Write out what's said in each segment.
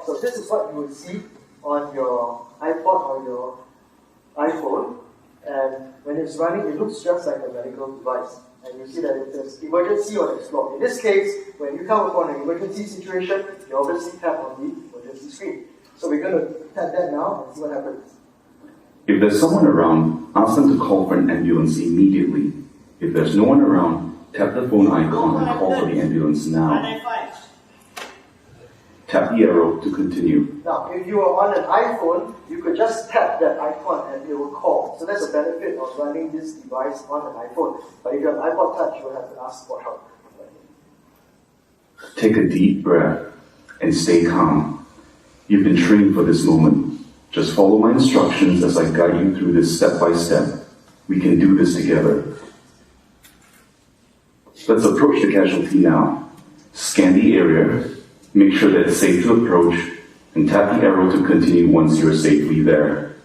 So this is what you will see on your iPod or your iPhone, and when it's running, it looks just like a medical device. And you see that it says emergency or explore. In this case, when you come upon an emergency situation, you obviously tap on the emergency screen. So we're going to tap that now and see what happens. If there's someone around, ask them to call for an ambulance immediately. If there's no one around, tap the phone icon and call for the ambulance now. Tap the arrow to continue. Now, if you are on an iPhone, you could just tap that icon and it will call. So that's a benefit of running this device on an iPhone. But if you have an iPod Touch, you will have to ask for help. Take a deep breath and stay calm. You've been trained for this moment. Just follow my instructions as I guide you through this step by step. We can do this together. Let's approach the casualty now. Scan the area, make sure that it's safe to approach, and tap the arrow to continue once you're safely there.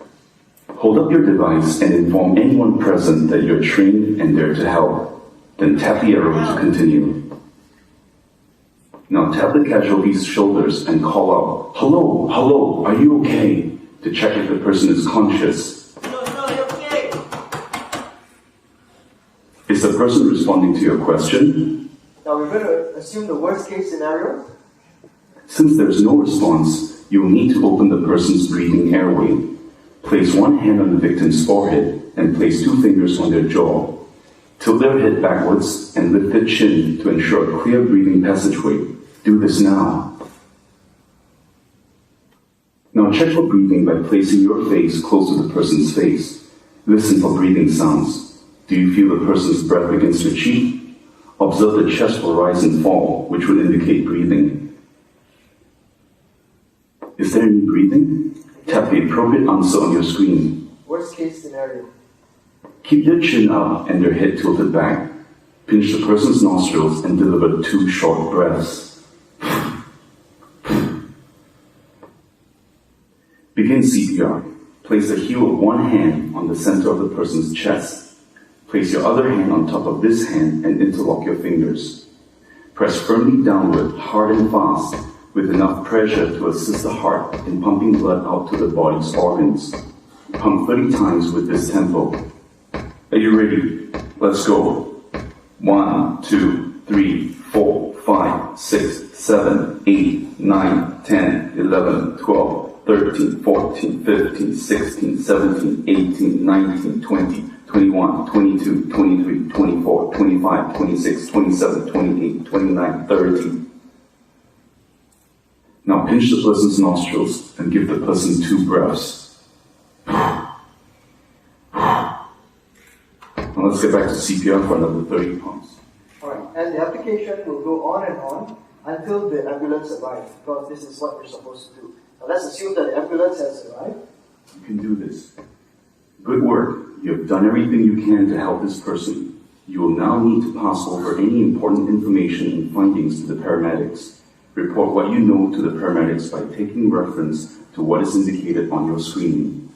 Hold up your device and inform anyone present that you're trained and there to help. Then tap the arrow to continue. Now tap the casualty's shoulders and call out, "Hello, hello, are you okay?" to check if the person is conscious. No, you're okay. Is the person responding to your question? Now we're going to assume the worst case scenario. Since there's no response, you will need to open the person's breathing airway. Place one hand on the victim's forehead and place 2 fingers on their jaw. Tilt their head backwards and lift their chin to ensure a clear breathing passageway. Do this now. Now check for breathing by placing your face close to the person's face. Listen for breathing sounds. Do you feel the person's breath against your cheek? Observe the chest will rise and fall, which will indicate breathing. Is there any breathing? Tap the appropriate answer on your screen. Worst case scenario. Keep their chin up and their head tilted back. Pinch the person's nostrils and deliver 2 short breaths. Begin CPR. Place the heel of one hand on the center of the person's chest. Place your other hand on top of this hand and interlock your fingers. Press firmly downward, hard and fast, with enough pressure to assist the heart in pumping blood out to the body's organs. Pump 30 times with this tempo. Are you ready? Let's go. 1, 2, 3, 4, 5, 6, 7, 8, 9, 10, 11, 12, 13, 14, 15, 16, 17, 18, 19, 20, 21, 22, 23, 24, 25, 26, 27, 28, 29, 30. Now pinch the person's nostrils and give the person 2 breaths. Now let's get back to CPR for another 30 pumps. Alright, and the application will go on and on until the ambulance arrives, because this is what you're supposed to do. Now let's assume that the ambulance has arrived. You can do this. Good work. You have done everything you can to help this person. You will now need to pass over any important information and findings to the paramedics. Report what you know to the paramedics by taking reference to what is indicated on your screen.